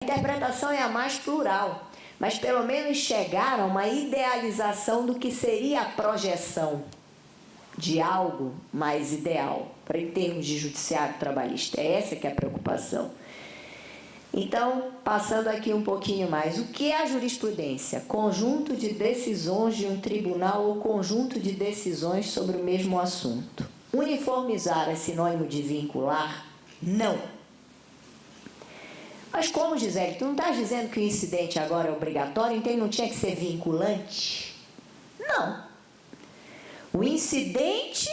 interpretação é a mais plural, mas pelo menos chegaram a uma idealização do que seria a projeção de algo mais ideal, para em termos de judiciário trabalhista. É essa que é a preocupação. Então, passando aqui um pouquinho mais, o que é a jurisprudência? Conjunto de decisões de um tribunal ou conjunto de decisões sobre o mesmo assunto. Uniformizar é sinônimo de vincular? Não. Mas como, Gisele, tu não estás dizendo que o incidente agora é obrigatório, então ele não tinha que ser vinculante? Não. O incidente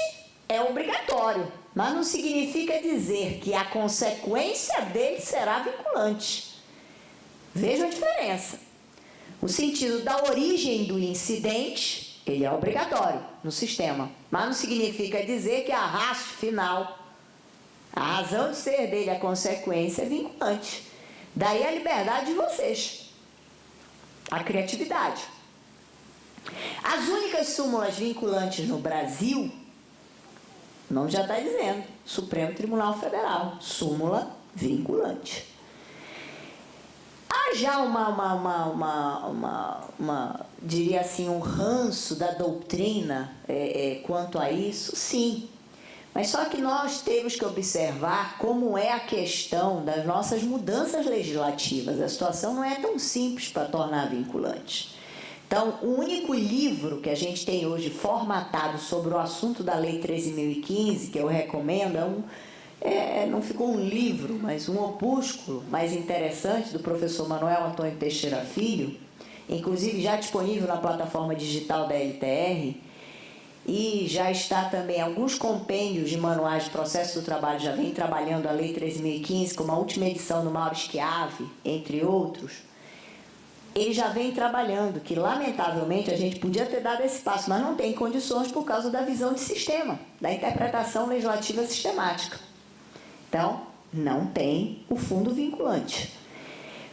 é obrigatório, mas não significa dizer que a consequência dele será vinculante. Veja a diferença. O sentido da origem do incidente, ele é obrigatório no sistema, mas não significa dizer que a ratio final, a razão de ser dele, a consequência é vinculante. Daí a liberdade de vocês, a criatividade. As únicas súmulas vinculantes no Brasil, o nome já está dizendo, Supremo Tribunal Federal, súmula vinculante. Há já diria assim, um ranço da doutrina quanto a isso? Sim. Mas só que nós temos que observar como é a questão das nossas mudanças legislativas. A situação não é tão simples para tornar vinculante. Então, o único livro que a gente tem hoje formatado sobre o assunto da Lei 13.015, que eu recomendo, não ficou um livro, mas um opúsculo mais interessante do professor Manuel Antônio Teixeira Filho, inclusive já disponível na plataforma digital da LTR, e já está também alguns compêndios de manuais de processo do trabalho, já vem trabalhando a Lei 13.015, como a última edição do Mauro Schiave, entre outros. Ele já vem trabalhando, que lamentavelmente a gente podia ter dado esse passo, mas não tem condições por causa da visão de sistema, da interpretação legislativa sistemática. Então, não tem o fundo vinculante.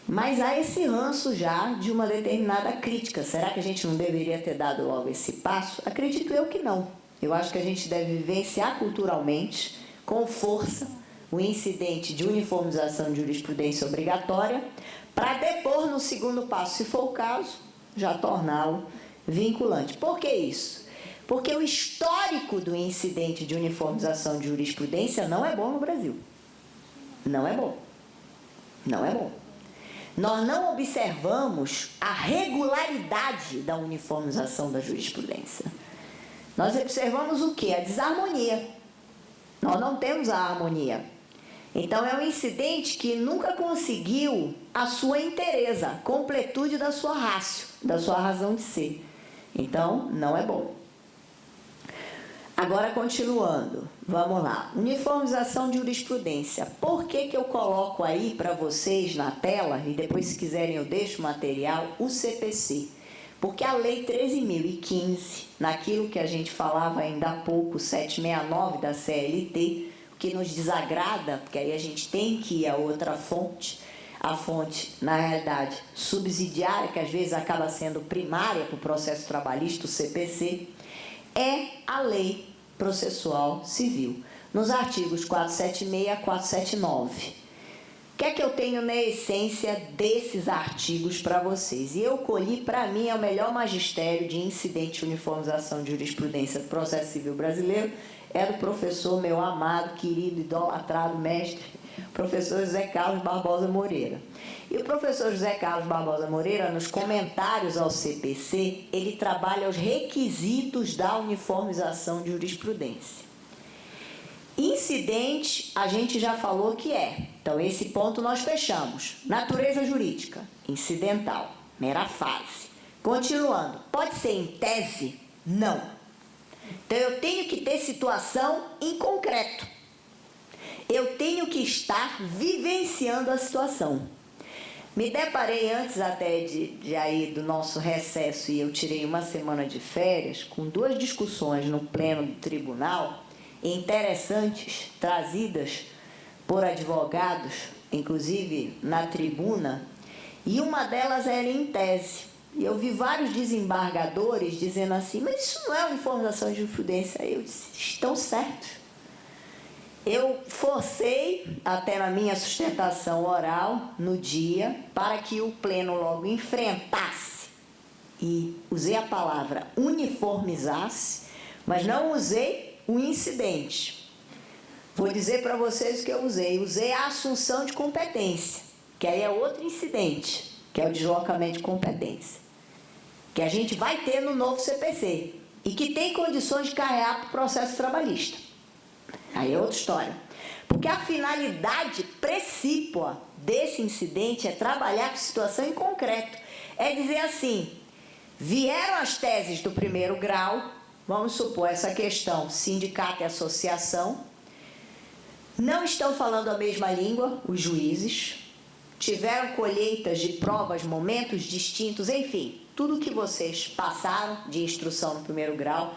Mas há esse ranço já de uma determinada crítica. Será que a gente não deveria ter dado logo esse passo? Acredito eu que não. Eu acho que a gente deve vivenciar culturalmente, com força, o incidente de uniformização de jurisprudência obrigatória, para depor no segundo passo, se for o caso, já torná-lo vinculante. Por que isso? Porque o histórico do incidente de uniformização de jurisprudência não é bom no Brasil. Não é bom. Não é bom. Nós não observamos a regularidade da uniformização da jurisprudência. Nós observamos o quê? A desarmonia. Nós não temos a harmonia. Então, é um incidente que nunca conseguiu a sua inteireza, a completude da sua ratio, da sua razão de ser. Então, não é bom. Agora, continuando, vamos lá. Uniformização de jurisprudência. Por que eu coloco aí para vocês na tela, e depois, se quiserem, eu deixo o material, o CPC? Porque a Lei 13.015, naquilo que a gente falava ainda há pouco, 769 da CLT, que nos desagrada, porque aí a gente tem que ir a outra fonte, a fonte, na realidade, subsidiária, que às vezes acaba sendo primária para o processo trabalhista, o CPC, é a Lei Processual Civil, nos artigos 476 a 479. O que é que eu tenho na essência desses artigos para vocês? E eu colhi, para mim, é o melhor magistério de incidente de uniformização de jurisprudência do processo civil brasileiro, é do professor, meu amado, querido, idolatrado, mestre, professor José Carlos Barbosa Moreira. E o professor José Carlos Barbosa Moreira, nos comentários ao CPC, ele trabalha os requisitos da uniformização de jurisprudência. Incidente, a gente já falou que é. Então, esse ponto nós fechamos. Natureza jurídica, incidental, mera fase. Continuando, pode ser em tese? Não. Então, eu tenho que ter situação em concreto. Eu tenho que estar vivenciando a situação. Me deparei antes até de aí do nosso recesso, e eu tirei uma semana de férias, com duas discussões no pleno do tribunal, interessantes, trazidas por advogados, inclusive na tribuna, e uma delas era em tese. E eu vi vários desembargadores dizendo assim, mas isso não é uniformização de jurisprudência. Aí eu disse, estão certos. eu forcei, até na minha sustentação oral, no dia, para que o pleno logo enfrentasse, e usei a palavra uniformizasse, mas não usei o incidente. Vou dizer para vocês o que eu usei. Usei a assunção de competência, que aí é outro incidente, que é o deslocamento de competência, que a gente vai ter no novo CPC, e que tem condições de carregar para o processo trabalhista. Aí é outra história. Porque a finalidade precípua desse incidente é trabalhar com situação em concreto. É dizer assim, vieram as teses do primeiro grau, vamos supor essa questão, sindicato e associação, não estão falando a mesma língua, os juízes, tiveram colheitas de provas, momentos distintos, enfim, tudo que vocês passaram de instrução no primeiro grau,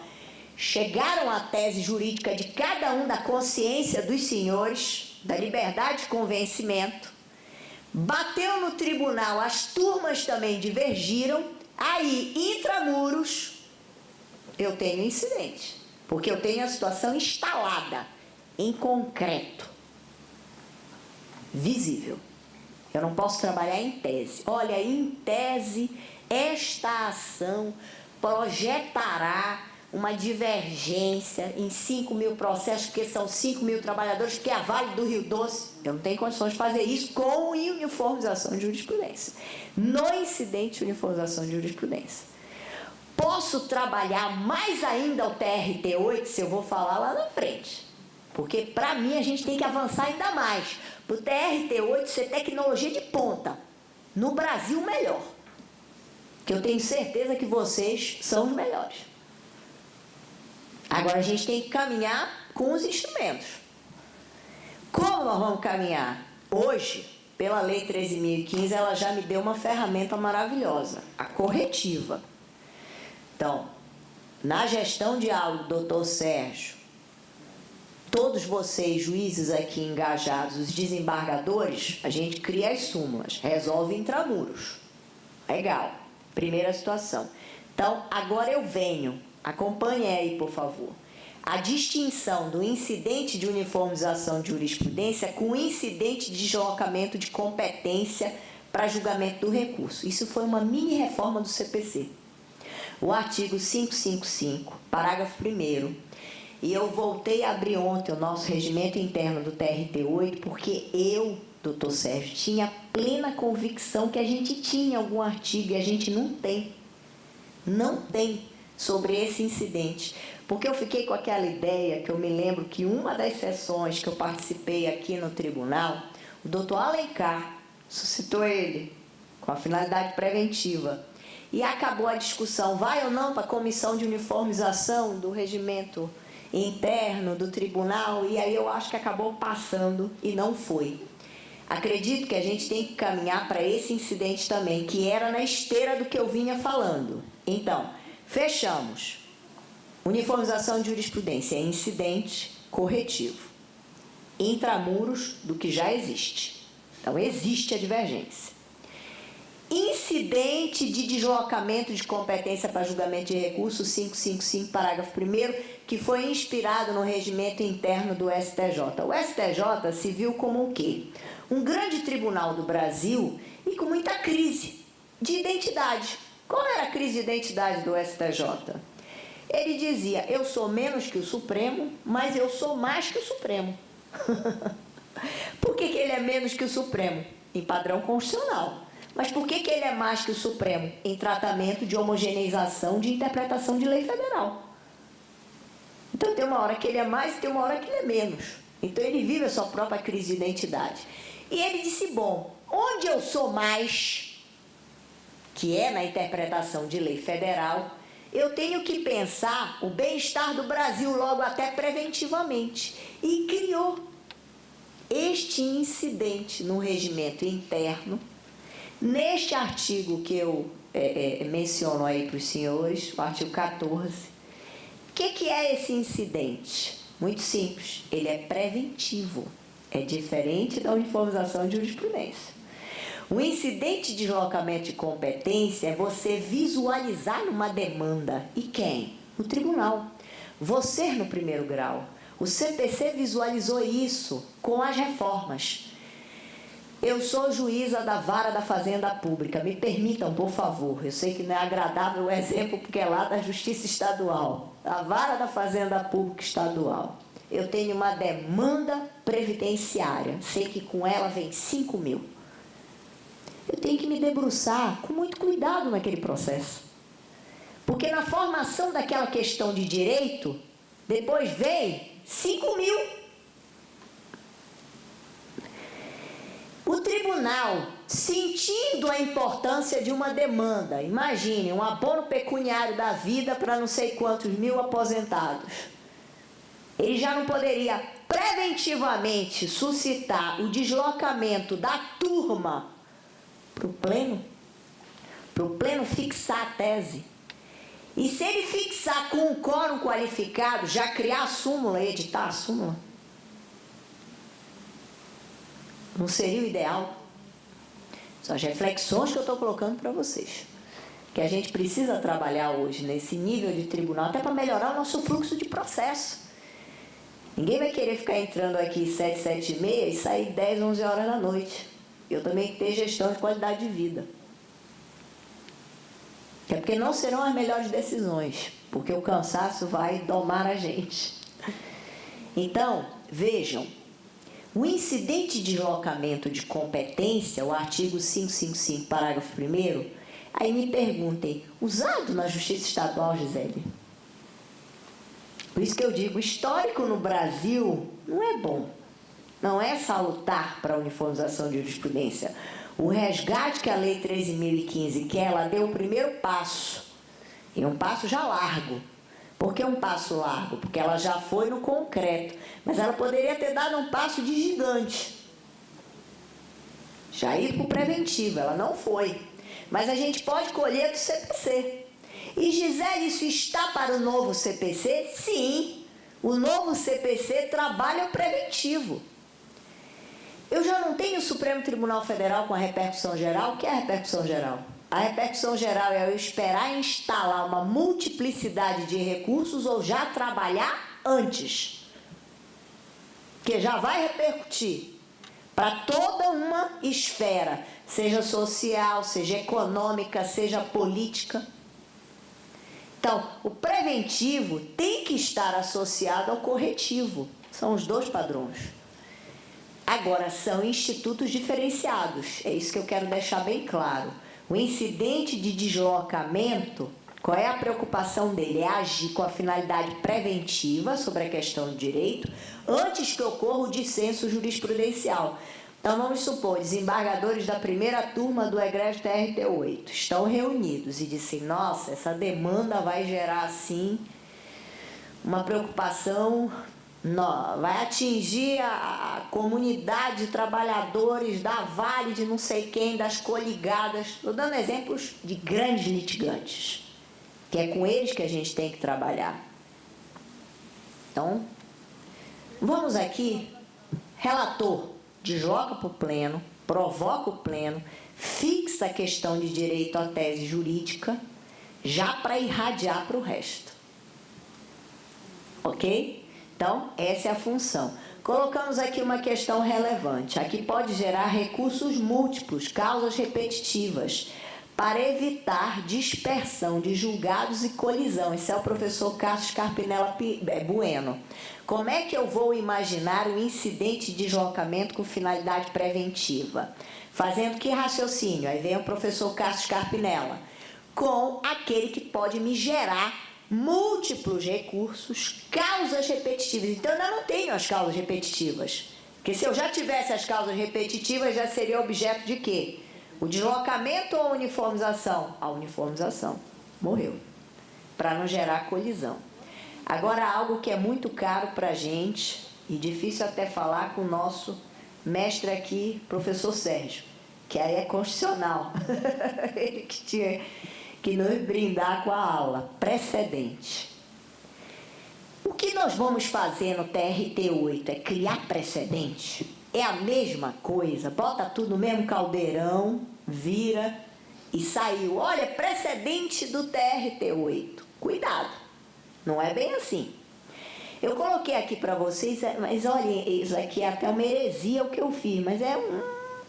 chegaram à tese jurídica de cada um da consciência dos senhores, da liberdade de convencimento, bateu no tribunal, as turmas também divergiram, aí, intramuros, eu tenho incidente, porque eu tenho a situação instalada, em concreto, visível. Eu não posso trabalhar em tese. Olha, em tese, esta ação projetará uma divergência em 5.000 processos, porque são 5.000 trabalhadores, porque é a Vale do Rio Doce. Eu não tenho condições de fazer isso com uniformização de jurisprudência. No incidente de uniformização de jurisprudência. Posso trabalhar mais ainda o TRT-8, se eu vou falar lá na frente. Porque, para mim, a gente tem que avançar ainda mais. Para o TRT-8 ser tecnologia de ponta. No Brasil, melhor. Que eu tenho certeza que vocês são os melhores. Agora, a gente tem que caminhar com os instrumentos. Como nós vamos caminhar? Hoje, pela Lei 13.015, ela já me deu uma ferramenta maravilhosa, a corretiva. Então, na gestão de aula do doutor Sérgio, todos vocês, juízes aqui engajados, os desembargadores, a gente cria as súmulas, resolve intramuros. Legal, primeira situação. Então, agora eu venho, acompanhe aí, por favor, a distinção do incidente de uniformização de jurisprudência com o incidente de deslocamento de competência para julgamento do recurso. Isso foi uma mini reforma do CPC. O artigo 555, parágrafo 1º, e eu voltei a abrir ontem o nosso regimento interno do TRT-8, porque eu, doutor Sérgio, tinha plena convicção que a gente tinha algum artigo e a gente não tem. Não tem sobre esse incidente. Porque eu fiquei com aquela ideia, que eu me lembro que uma das sessões que eu participei aqui no tribunal, o doutor Alencar suscitou ele com a finalidade preventiva. E acabou a discussão, vai ou não para a comissão de uniformização do regimento interno do tribunal, e aí eu acho que acabou passando e não foi. Acredito que a gente tem que caminhar para esse incidente também, que era na esteira do que eu vinha falando. Então, fechamos. Uniformização de jurisprudência é incidente corretivo. Intramuros do que já existe. Então, existe a divergência. Incidente de deslocamento de competência para julgamento de recurso, 555, parágrafo 1º, que foi inspirado no regimento interno do STJ. O STJ se viu como o quê? Um grande tribunal do Brasil e com muita crise de identidade. Qual era a crise de identidade do STJ? Ele dizia, eu sou menos que o Supremo, mas eu sou mais que o Supremo. Por que ele é menos que o Supremo? Em padrão constitucional. Mas por que ele é mais que o Supremo? Em tratamento de homogeneização de interpretação de lei federal. Então tem uma hora que ele é mais e tem uma hora que ele é menos. Então ele vive a sua própria crise de identidade. E ele disse, bom, onde eu sou mais, que é na interpretação de lei federal, eu tenho que pensar o bem-estar do Brasil logo até preventivamente. E criou este incidente no regimento interno, neste artigo que eu menciono aí para os senhores, o artigo 14. O que é esse incidente? Muito simples, ele é preventivo, é diferente da uniformização de jurisprudência. O incidente de deslocamento de competência é você visualizar numa demanda. E quem? O tribunal. Você no primeiro grau. O CPC visualizou isso com as reformas. Eu sou juíza da Vara da Fazenda Pública. Me permitam, por favor. Eu sei que não é agradável o exemplo, porque é lá da Justiça Estadual. A Vara da Fazenda Pública Estadual. Eu tenho uma demanda previdenciária. Sei que com ela vem 5 mil. Eu tenho que me debruçar com muito cuidado naquele processo. Porque na formação daquela questão de direito, depois vem 5 mil. O tribunal, sentindo a importância de uma demanda, imagine, um abono pecuniário da vida para não sei quantos mil aposentados, ele já não poderia preventivamente suscitar o deslocamento da turma para o pleno fixar a tese. E se ele fixar com um quórum qualificado, já criar a súmula e editar a súmula? Não seria o ideal? São as reflexões que eu estou colocando para vocês. Que a gente precisa trabalhar hoje nesse nível de tribunal, até para melhorar o nosso fluxo de processo. Ninguém vai querer ficar entrando aqui 7, 7 e meia e sair 10, 11 horas da noite. Eu também tenho que ter gestão de qualidade de vida. É porque não serão as melhores decisões, porque o cansaço vai domar a gente. Então, vejam, o incidente de deslocamento de competência, o artigo 555, parágrafo 1º, aí me perguntem, usado na Justiça Estadual, Gisele? Por isso que eu digo, o histórico no Brasil não é bom, não é salutar para a uniformização de jurisprudência. O resgate que a Lei 13.015 quer, ela deu o primeiro passo, e um passo já largo. Por que um passo largo? Porque ela já foi no concreto, mas ela poderia ter dado um passo de gigante. Já ir para o preventivo, ela não foi. Mas a gente pode colher do CPC. E Gisele, isso está para o novo CPC? Sim, o novo CPC trabalha o preventivo. Eu já não tenho o Supremo Tribunal Federal com a repercussão geral. O que é a repercussão geral? A repercussão geral é eu esperar instalar uma multiplicidade de recursos ou já trabalhar antes. Que já vai repercutir para toda uma esfera, seja social, seja econômica, seja política. Então, o preventivo tem que estar associado ao corretivo. São os dois padrões. Agora, são institutos diferenciados. É isso que eu quero deixar bem claro. O incidente de deslocamento, qual é a preocupação dele? É agir com a finalidade preventiva sobre a questão do direito, antes que ocorra o dissenso jurisprudencial. Então, vamos supor, desembargadores da primeira turma do egrégio TRT8 estão reunidos e dizem, nossa, essa demanda vai gerar, assim, uma preocupação... Não, vai atingir a comunidade de trabalhadores da Vale de não sei quem, das coligadas. Estou dando exemplos de grandes litigantes, que é com eles que a gente tem que trabalhar. Então, vamos aqui, relator, desloca para o pleno, provoca o pleno, fixa a questão de direito à tese jurídica, já para irradiar para o resto. Ok? Então, essa é a função. Colocamos aqui uma questão relevante. Aqui pode gerar recursos múltiplos, causas repetitivas, para evitar dispersão de julgados e colisão. Esse é o professor Carlos Carpinella Bueno. Como é que eu vou imaginar um incidente de deslocamento com finalidade preventiva? Fazendo que raciocínio? Aí vem o professor Carlos Carpinella. Com aquele que pode me gerar múltiplos recursos, causas repetitivas. Então, eu ainda não tenho as causas repetitivas. Porque se eu já tivesse as causas repetitivas, já seria objeto de quê? O deslocamento ou a uniformização? A uniformização. Morreu. Para não gerar colisão. Agora, algo que é muito caro para a gente, e difícil até falar com o nosso mestre aqui, professor Sérgio, que aí é constitucional. Ele que tinha... que nos brindar com a aula, precedente. O que nós vamos fazer no TRT8 é criar precedente? É a mesma coisa, bota tudo no mesmo caldeirão, vira e saiu. Olha, precedente do TRT8. Cuidado, não é bem assim. Eu coloquei aqui para vocês, mas olhem, isso aqui é até uma heresia o que eu fiz, mas é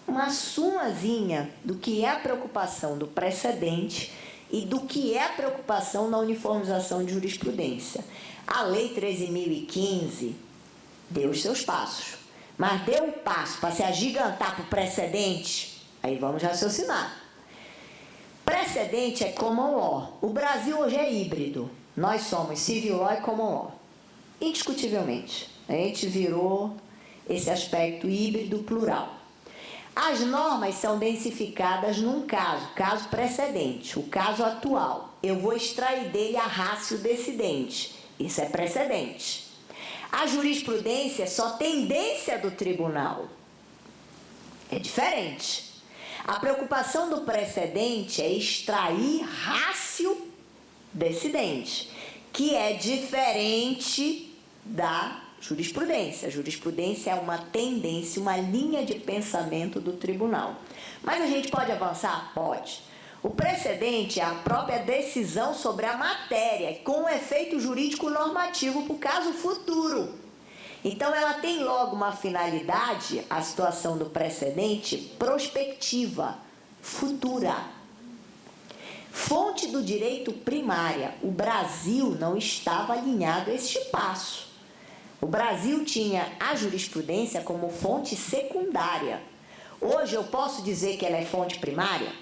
uma sumazinha do que é a preocupação do precedente e do que é a preocupação na uniformização de jurisprudência. A Lei 13.015 deu os seus passos, mas deu um passo para se agigantar para o precedente, aí vamos raciocinar. Precedente é common law. O Brasil hoje é híbrido. Nós somos civil law e common law. Indiscutivelmente. A gente virou esse aspecto híbrido plural. As normas são densificadas num caso precedente, o caso atual. Eu vou extrair dele a ratio decidente. Isso é precedente. A jurisprudência é só tendência do tribunal. É diferente. A preocupação do precedente é extrair ratio decidente, que é diferente da jurisprudência. A jurisprudência é uma tendência, uma linha de pensamento do tribunal. Mas a gente pode avançar? Pode. O precedente é a própria decisão sobre a matéria, com um efeito jurídico normativo para o caso futuro. Então, ela tem logo uma finalidade, a situação do precedente, prospectiva, futura. Fonte do direito primária. O Brasil não estava alinhado a este passo. O Brasil tinha a jurisprudência como fonte secundária. Hoje eu posso dizer que ela é fonte primária?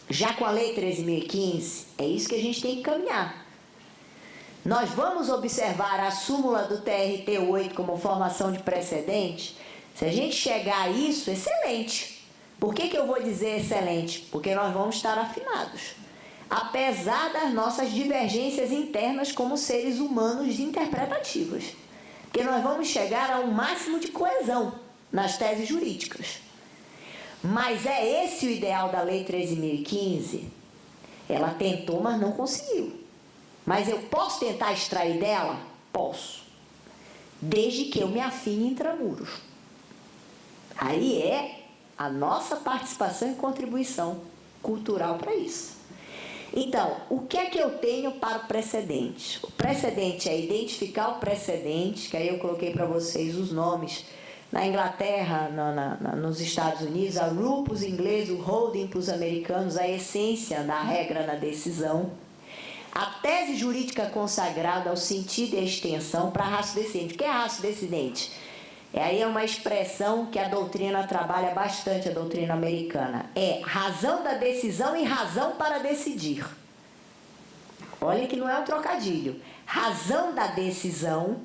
Já com a Lei 13.015, é isso que a gente tem que caminhar. Nós vamos observar a súmula do TRT 8 como formação de precedente. Se a gente chegar a isso, excelente. Por que eu vou dizer excelente? Porque nós vamos estar afinados. Apesar das nossas divergências internas como seres humanos interpretativas. Porque nós vamos chegar a um máximo de coesão nas teses jurídicas. Mas é esse o ideal da Lei 13.015? Ela tentou, mas não conseguiu. Mas eu posso tentar extrair dela? Posso. Desde que eu me afine intramuros. Aí é a nossa participação e contribuição cultural para isso. Então, o que é que eu tenho para o precedente? O precedente é identificar o precedente, que aí eu coloquei para vocês os nomes. Na Inglaterra, nos Estados Unidos, a lupus inglês, o holding para os americanos, a essência da regra na decisão. A tese jurídica consagrada ao sentido e à extensão para ratio decidente. O que é ratio decidente? Aí é uma expressão que a doutrina trabalha bastante, a doutrina americana. É razão da decisão e razão para decidir. Olha que não é um trocadilho. Razão da decisão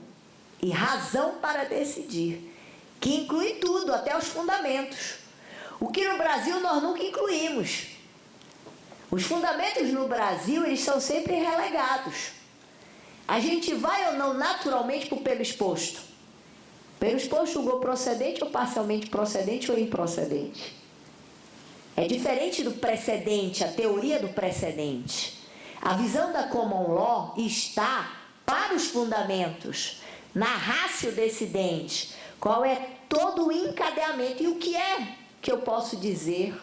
e razão para decidir. Que inclui tudo, até os fundamentos. O que no Brasil nós nunca incluímos. Os fundamentos no Brasil, eles são sempre relegados. A gente vai ou não naturalmente para o pelo exposto? Pelo exposto julgou procedente ou parcialmente procedente ou improcedente? É diferente do precedente, a teoria do precedente. A visão da common law está para os fundamentos, na ratio decidente. Qual é todo o encadeamento? E o que é que eu posso dizer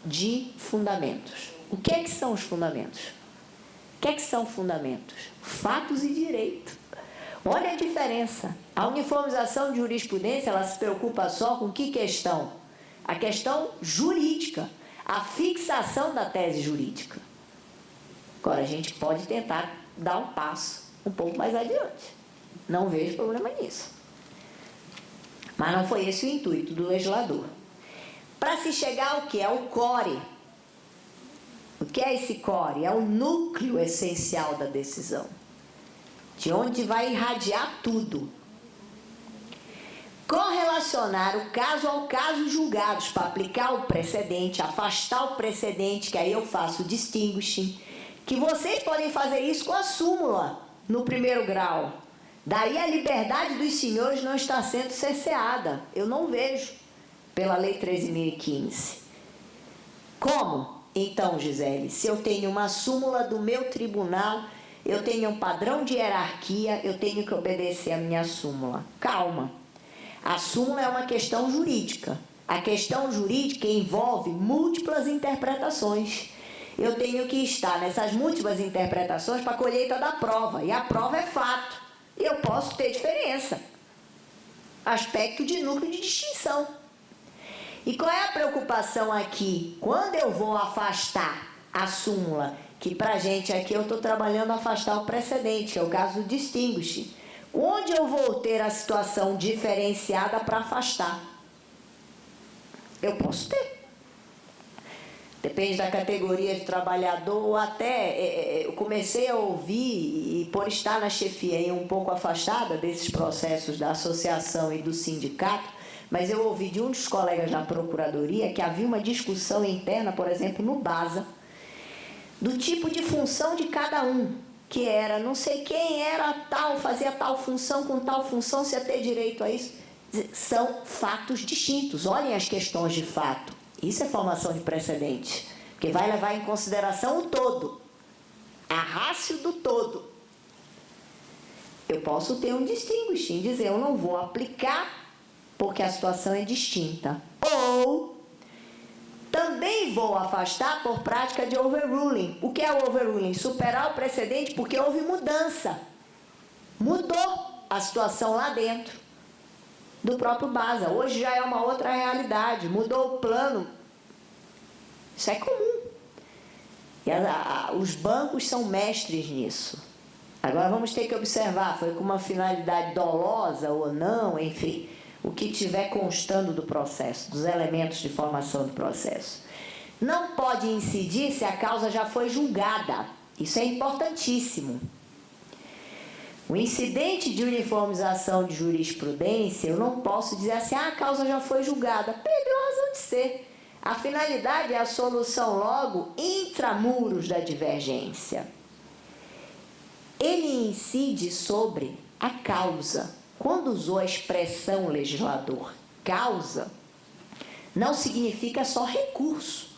de fundamentos? O que é que são os fundamentos? O que é que são fundamentos? Fatos e direito. Olha a diferença. A uniformização de jurisprudência, ela se preocupa só com que questão? A questão jurídica. A fixação da tese jurídica. Agora, a gente pode tentar dar um passo um pouco mais adiante. Não vejo problema nisso. Mas não foi esse o intuito do legislador. Para se chegar ao que? É o core. O que é esse core? É o núcleo essencial da decisão. De onde vai irradiar tudo. Correlacionar o caso ao caso julgados para aplicar o precedente, afastar o precedente, que aí eu faço o distinguishing, que vocês podem fazer isso com a súmula no primeiro grau. Daí a liberdade dos senhores não está sendo cerceada. Eu não vejo pela Lei 13.015. Como? Então, Gisele, se eu tenho uma súmula do meu tribunal, eu tenho um padrão de hierarquia, eu tenho que obedecer a minha súmula. Calma. A súmula é uma questão jurídica. A questão jurídica envolve múltiplas interpretações. Eu tenho que estar nessas múltiplas interpretações para a colheita da prova. E a prova é fato. E eu posso ter diferença. Aspecto de núcleo de distinção. E qual é a preocupação aqui? Quando eu vou afastar a súmula, que pra gente aqui eu estou trabalhando afastar o precedente, que é o caso do distinguish. Onde eu vou ter a situação diferenciada para afastar? Eu posso ter. Depende da categoria de trabalhador, ou até eu comecei a ouvir, e por estar na chefia e um pouco afastada desses processos da associação e do sindicato, mas eu ouvi de um dos colegas na procuradoria que havia uma discussão interna, por exemplo, no BASA, do tipo de função de cada um, que era não sei quem era tal, fazia tal função com tal função, se ia ter direito a isso. São fatos distintos, olhem as questões de fato. Isso é formação de precedente, porque vai levar em consideração o todo, a rácio do todo. Eu posso ter um distinguish em dizer, eu não vou aplicar porque a situação é distinta. Ou também vou afastar por prática de overruling. O que é o overruling? Superar o precedente porque houve mudança. Mudou a situação lá dentro do próprio BASA. Hoje já é uma outra realidade, mudou o plano. Isso é comum. E os bancos são mestres nisso. Agora vamos ter que observar, foi com uma finalidade dolosa ou não, enfim, o que estiver constando do processo, dos elementos de formação do processo. Não pode incidir se a causa já foi julgada. Isso é importantíssimo. O incidente de uniformização de jurisprudência, eu não posso dizer assim, a causa já foi julgada. Perdeu a razão de ser. A finalidade é a solução logo intramuros da divergência. Ele incide sobre a causa. Quando usou a expressão legislador causa, não significa só recurso.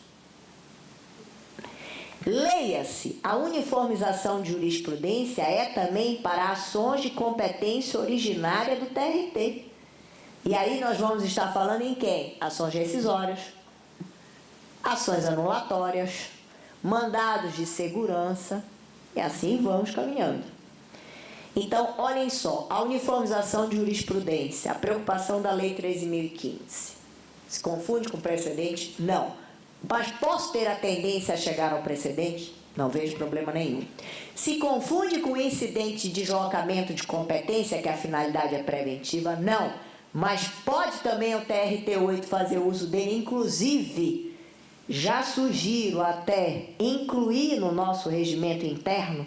Leia-se, a uniformização de jurisprudência é também para ações de competência originária do TRT. E aí nós vamos estar falando em quem? Ações rescisórias, ações anulatórias, mandados de segurança, e assim vamos caminhando. Então, olhem só, a uniformização de jurisprudência, a preocupação da Lei 13.015. Se confunde com precedente? Não. Mas posso ter a tendência a chegar ao precedente? Não vejo problema nenhum. Se confunde com incidente de deslocamento de competência, que a finalidade é preventiva? Não. Mas pode também o TRT8 fazer uso dele, inclusive, já sugiro até incluir no nosso regimento interno,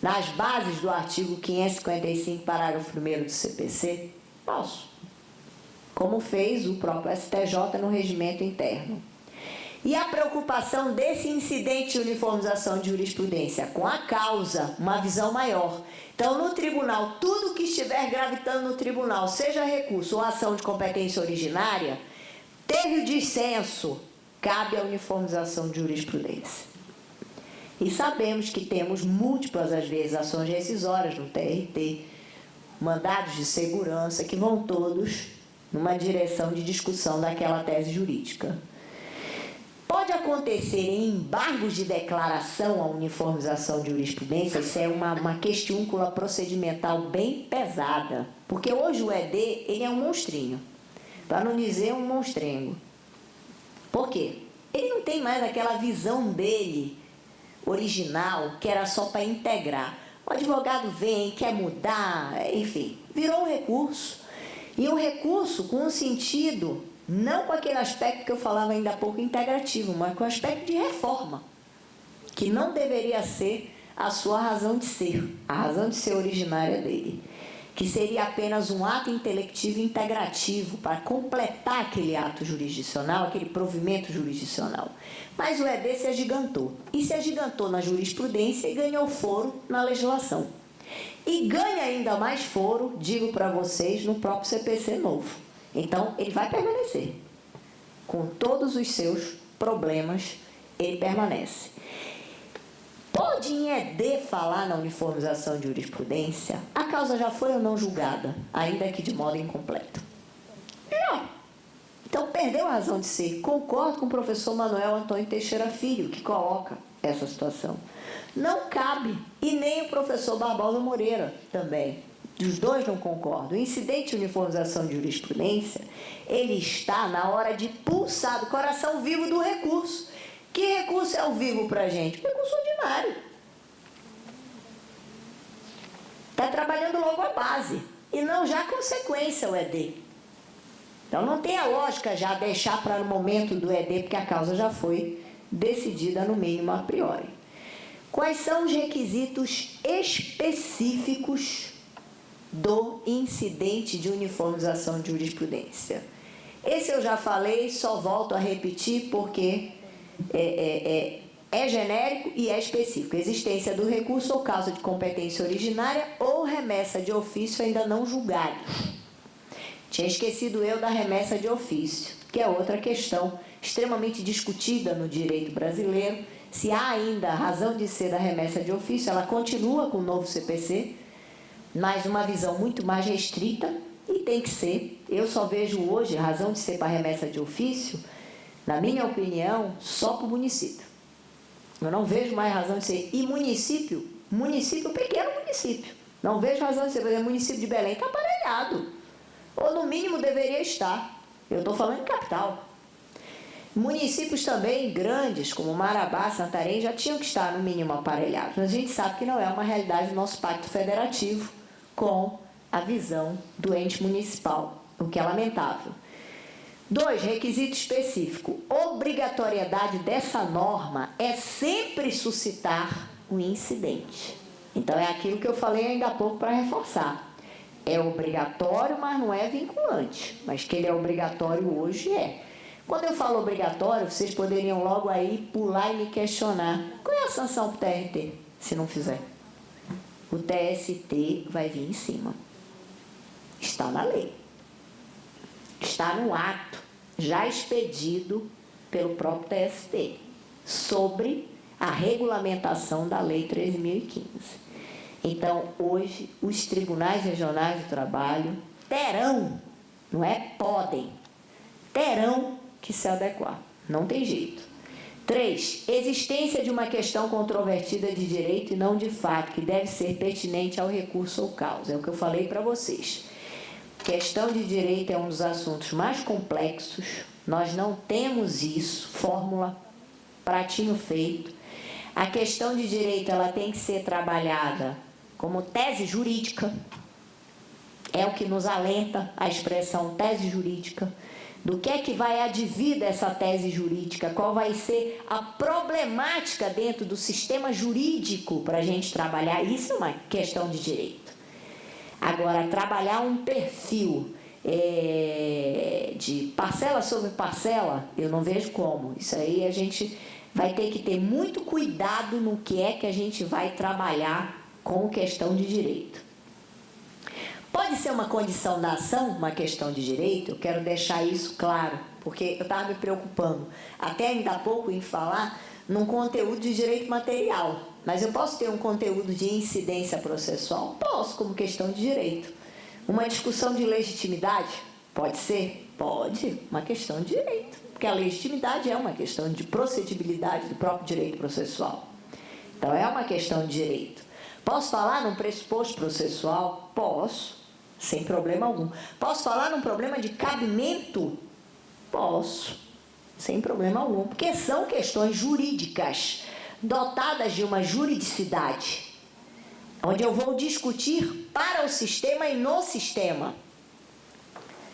nas bases do artigo 555, parágrafo 1º do CPC, posso. Como fez o próprio STJ no regimento interno. E a preocupação desse incidente de uniformização de jurisprudência com a causa, uma visão maior. Então, no tribunal, tudo que estiver gravitando no tribunal, seja recurso ou ação de competência originária, teve o dissenso, cabe a uniformização de jurisprudência. E sabemos que temos múltiplas, às vezes, ações rescisórias no TRT, mandados de segurança, que vão todos numa direção de discussão daquela tese jurídica. Pode acontecer em embargos de declaração a uniformização de jurisprudência, isso é uma questiúncula procedimental bem pesada, porque hoje o ED ele é um monstrinho, para não dizer um monstrengo. Por quê? Ele não tem mais aquela visão dele original, que era só para integrar. O advogado vem, quer mudar, enfim, virou um recurso. E um recurso com um sentido, não com aquele aspecto que eu falava ainda há pouco integrativo, mas com o aspecto de reforma, que não deveria ser a sua razão de ser, a razão de ser originária dele, que seria apenas um ato intelectivo integrativo para completar aquele ato jurisdicional, aquele provimento jurisdicional. Mas o ED se agigantou. E se agigantou na jurisprudência e ganhou foro na legislação. E ganha ainda mais foro, digo para vocês, no próprio CPC novo. Então, ele vai permanecer. Com todos os seus problemas, ele permanece. Pode em ED falar na uniformização de jurisprudência? A causa já foi ou não julgada, ainda que de modo incompleto? Não. Então, perdeu a razão de ser. Concordo com o professor Manuel Antônio Teixeira Filho, que coloca essa situação. Não cabe, e nem o professor Barbosa Moreira também. Os dois não concordam. O incidente de uniformização de jurisprudência, ele está na hora de pulsar do coração vivo do recurso. Que recurso é o vivo para a gente? Recurso ordinário. Está trabalhando logo a base, e não já a consequência, o ED. Então, não tem a lógica já deixar para o momento do ED, porque a causa já foi decidida, no mínimo, a priori. Quais são os requisitos específicos do incidente de uniformização de jurisprudência? Esse eu já falei, só volto a repetir, porque é genérico e é específico. Existência do recurso ou causa de competência originária ou remessa de ofício ainda não julgados. Tinha esquecido eu da remessa de ofício, que é outra questão extremamente discutida no direito brasileiro. Se há ainda razão de ser da remessa de ofício, ela continua com o novo CPC, mas uma visão muito mais restrita, e tem que ser. Eu só vejo hoje razão de ser para remessa de ofício, na minha opinião, só para o município. Eu não vejo mais razão de ser. E município, pequeno município. Não vejo razão de ser. Por exemplo, o município de Belém está aparelhado. Ou no mínimo deveria estar. Eu estou falando em capital. Municípios também grandes, como Marabá, Santarém, já tinham que estar no mínimo aparelhados. Mas a gente sabe que não é uma realidade do nosso pacto federativo com a visão do ente municipal, o que é lamentável. 2, requisito específico. Obrigatoriedade dessa norma é sempre suscitar um incidente. Então, é aquilo que eu falei ainda há pouco para reforçar. É obrigatório, mas não é vinculante. Mas que ele é obrigatório hoje é. Quando eu falo obrigatório, vocês poderiam logo aí pular e me questionar. Qual é a sanção para o TRT, se não fizer? O TST vai vir em cima. Está na lei. Está no ato já expedido pelo próprio TST sobre a regulamentação da Lei 13.015. Então, hoje, os tribunais regionais do trabalho terão, não é podem, terão que se adequar. Não tem jeito. 3, existência de uma questão controvertida de direito e não de fato, que deve ser pertinente ao recurso ou causa. É o que eu falei para vocês. Questão de direito é um dos assuntos mais complexos. Nós não temos isso, fórmula, pratinho feito. A questão de direito, ela tem que ser trabalhada como tese jurídica. É o que nos alenta a expressão tese jurídica. Do que é que vai advir dessa tese jurídica? Qual vai ser a problemática dentro do sistema jurídico para a gente trabalhar? Isso é uma questão de direito. Agora, trabalhar um perfil de parcela sobre parcela, eu não vejo como. Isso aí a gente vai ter que ter muito cuidado no que é que a gente vai trabalhar com questão de direito. Pode ser uma condição da ação, uma questão de direito, eu quero deixar isso claro, porque eu estava me preocupando até ainda há pouco em falar num conteúdo de direito material. Mas eu posso ter um conteúdo de incidência processual? Posso, como questão de direito. Uma discussão de legitimidade? Pode ser? Pode, uma questão de direito. Porque a legitimidade é uma questão de procedibilidade do próprio direito processual. Então, é uma questão de direito. Posso falar num pressuposto processual? Posso, sem problema algum. Posso falar num problema de cabimento? Posso, sem problema algum. Porque são questões jurídicas dotadas de uma juridicidade, onde eu vou discutir para o sistema e no sistema.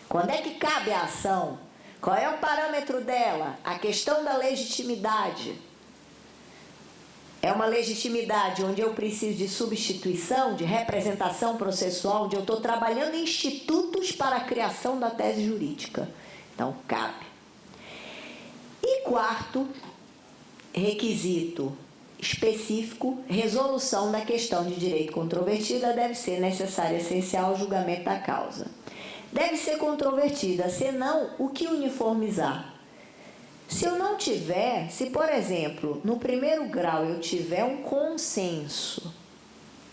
Quando é que cabe a ação? Qual é o parâmetro dela? A questão da legitimidade. É uma legitimidade onde eu preciso de substituição, de representação processual, onde eu estou trabalhando em institutos para a criação da tese jurídica. Então, cabe. E 4, requisito específico, resolução da questão de direito controvertida deve ser necessária e essencial ao julgamento da causa. Deve ser controvertida, senão, o que uniformizar? Se eu não tiver, se por exemplo, no primeiro grau eu tiver um consenso,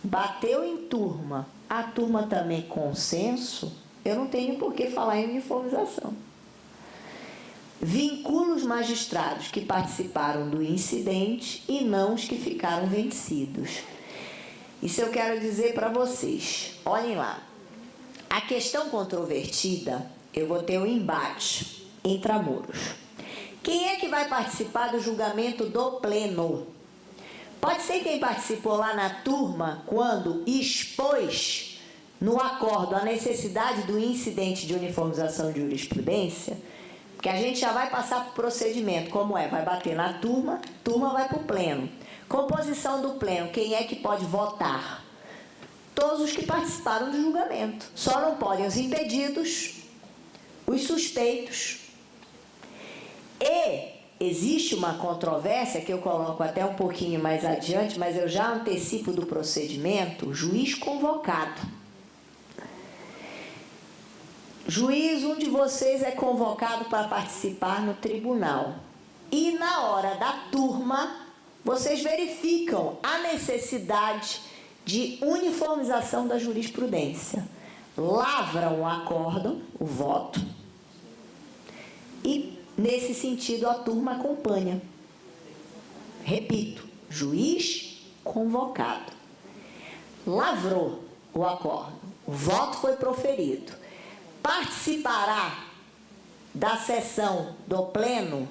bateu em turma, a turma também consenso, eu não tenho por que falar em uniformização. vincula os magistrados que participaram do incidente e não os que ficaram vencidos. Isso eu quero dizer para vocês. Olhem lá. A questão controvertida, eu vou ter um embate intramuros. Quem é que vai participar do julgamento do pleno? Pode ser quem participou lá na turma quando expôs no acordo a necessidade do incidente de uniformização de jurisprudência, porque a gente já vai passar para o procedimento, como é? Vai bater na turma, turma vai para o pleno. Composição do pleno, quem é que pode votar? Todos os que participaram do julgamento. Só não podem os impedidos, os suspeitos. E existe uma controvérsia que eu coloco até um pouquinho mais adiante, mas eu já antecipo do procedimento, juiz convocado. Juiz, um de vocês é convocado para participar no tribunal. E na hora da turma, vocês verificam a necessidade de uniformização da jurisprudência. Lavram o acórdão, o voto, e, nesse sentido, a turma acompanha. Repito, juiz convocado. Lavrou o acórdão, o voto foi proferido. Participará da sessão do pleno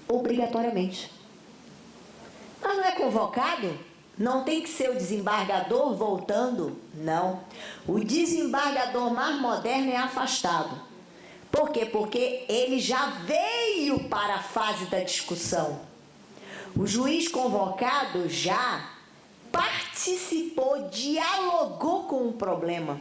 obrigatoriamente. Mas não é convocado? Não tem que ser o desembargador voltando? Não. O desembargador mais moderno é afastado. Por quê? Porque ele já veio para a fase da discussão. O juiz convocado já participou, dialogou com o problema.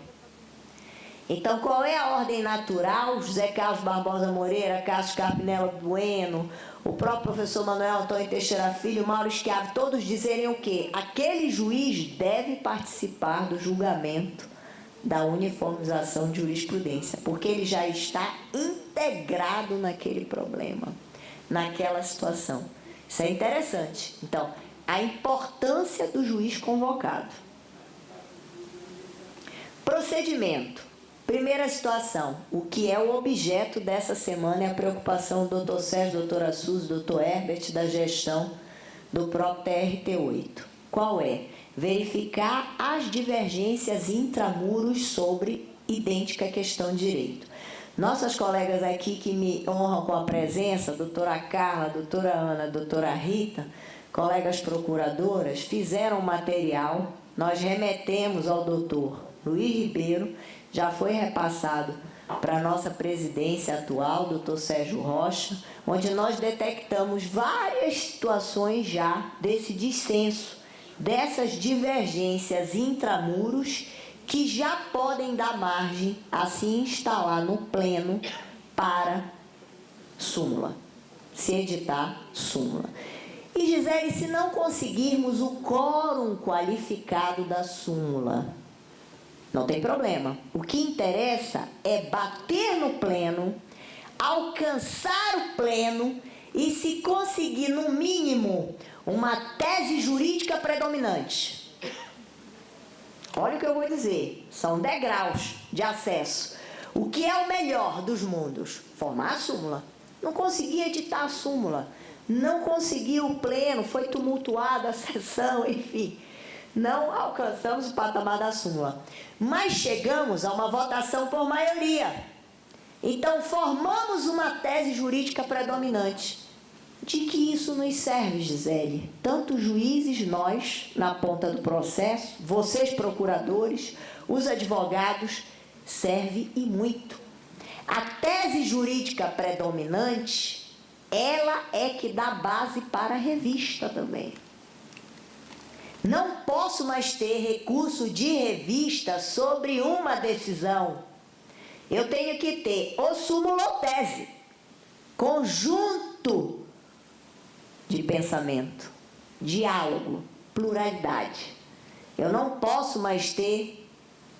Então, qual é a ordem natural? José Carlos Barbosa Moreira, Cássio Carpinello Bueno, o próprio professor Manuel Antônio Teixeira Filho, Mauro Schiavi, todos dizerem o quê? Aquele juiz deve participar do julgamento da uniformização de jurisprudência, porque ele já está integrado naquele problema, naquela situação. Isso é interessante. Então, a importância do juiz convocado. Procedimento. Primeira situação, o que é o objeto dessa semana é a preocupação do Dr. Sérgio, doutora Suzy, doutor Herbert, da gestão do próprio TRT8. Qual é? Verificar as divergências intramuros sobre idêntica questão de direito. Nossas colegas aqui que me honram com a presença, doutora Carla, doutora Ana, doutora Rita, colegas procuradoras, fizeram um material, nós remetemos ao doutor Luiz Ribeiro, já foi repassado para a nossa presidência atual, doutor Sérgio Rocha, onde nós detectamos várias situações já desse dissenso, dessas divergências intramuros que já podem dar margem a se instalar no pleno para súmula, se editar súmula. E Gisele, se não conseguirmos o quórum qualificado da súmula, não tem problema. O que interessa é bater no pleno, alcançar o pleno e se conseguir, no mínimo, uma tese jurídica predominante. Olha o que eu vou dizer. São degraus de acesso. O que é o melhor dos mundos? Formar a súmula. Não consegui editar a súmula. Não consegui o pleno, foi tumultuada a sessão, enfim. Não alcançamos o patamar da súmula. Mas chegamos a uma votação por maioria. Então, formamos uma tese jurídica predominante. De que isso nos serve, Gisele? Tanto os juízes, nós, na ponta do processo, vocês, procuradores, os advogados, serve e muito. A tese jurídica predominante, ela é que dá base para a revista também. Não posso mais ter recurso de revista sobre uma decisão. Eu tenho que ter ou súmula ou tese, conjunto de pensamento, diálogo, pluralidade. Eu não posso mais ter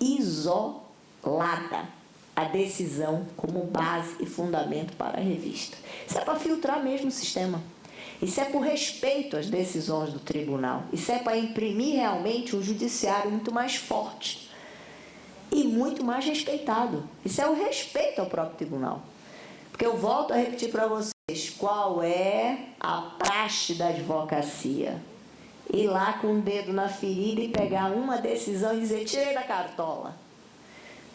isolada a decisão como base e fundamento para a revista. Isso é para filtrar mesmo o sistema. Isso é por respeito às decisões do tribunal. Isso é para imprimir realmente um judiciário muito mais forte e muito mais respeitado. Isso é o respeito ao próprio tribunal. Porque Porque eu volto a repetir para vocês qual é a praxe da advocacia. Ir lá com o dedo na ferida e pegar uma decisão e dizer, tirei da cartola.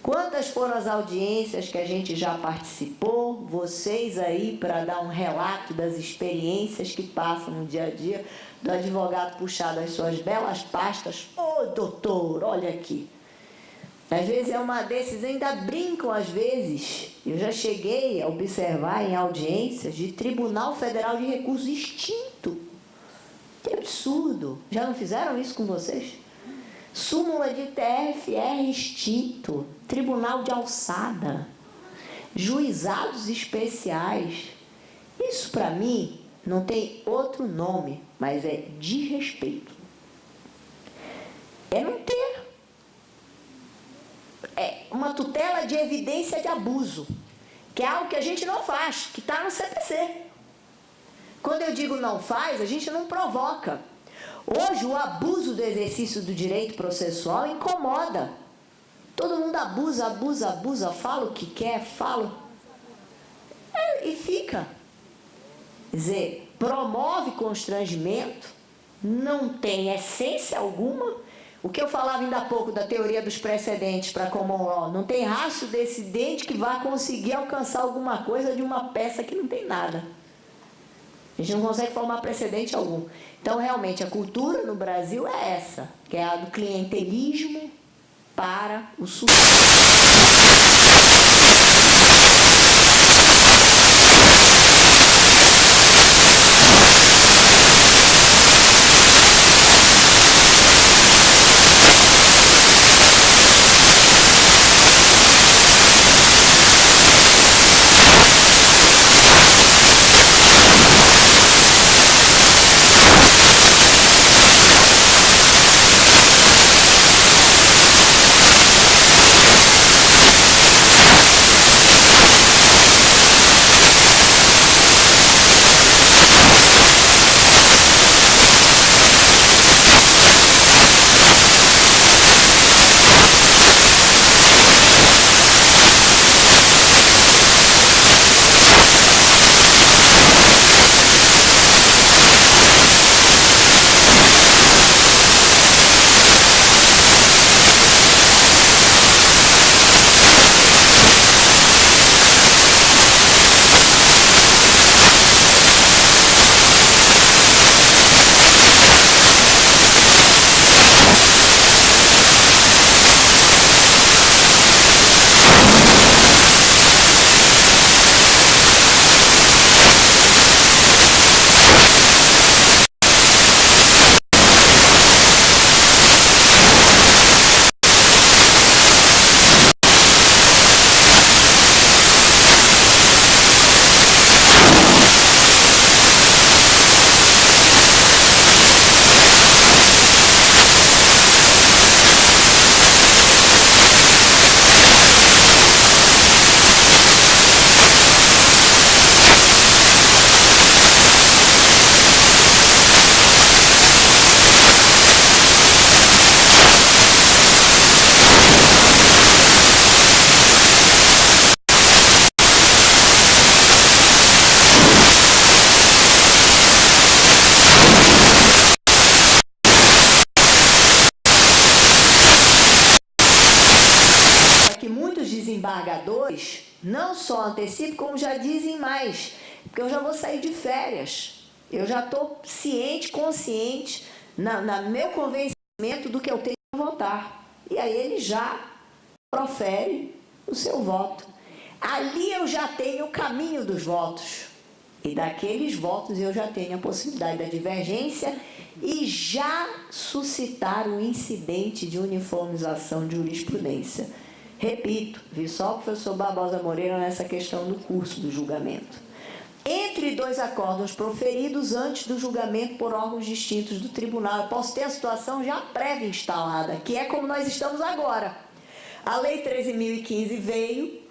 Quantas foram as audiências que a gente já participou, vocês aí, para dar um relato das experiências que passam no dia a dia, do advogado puxar das suas belas pastas, ô doutor, olha aqui. Às vezes é uma decisão, ainda brincam às vezes. Eu já cheguei a observar em audiências de Tribunal Federal de Recursos extinto. Que absurdo. Já não fizeram isso com vocês? Súmula de TFR extinto. Tribunal de alçada. Juizados especiais. Isso para mim não tem outro nome, mas é desrespeito. É não ter. É uma tutela de evidência de abuso, que é algo que a gente não faz, que está no CPC. Quando eu digo não faz, a gente não provoca. Hoje, o abuso do exercício do direito processual incomoda. Todo mundo abusa, abusa, abusa, fala o que quer, fala. E fica. Quer dizer, promove constrangimento, não tem essência alguma. O que eu falava ainda há pouco da teoria dos precedentes para common law, não tem rastro decidente que vá conseguir alcançar alguma coisa de uma peça que não tem nada. A gente não consegue formar precedente algum. Então, realmente, a cultura no Brasil é essa, que é a do clientelismo para o sucesso. Desembargadores não só antecipam, como já dizem mais, porque eu já vou sair de férias, eu já estou ciente, consciente, na meu convencimento do que eu tenho que votar. E aí ele já profere o seu voto. Ali eu já tenho o caminho dos votos. E daqueles votos eu já tenho a possibilidade da divergência e já suscitar um incidente de uniformização de jurisprudência. Repito, vi só o professor Barbosa Moreira nessa questão do curso do julgamento. Entre dois acórdãos proferidos antes do julgamento por órgãos distintos do tribunal, eu posso ter a situação já prévia instalada, que é como nós estamos agora. A Lei 13.015 veio,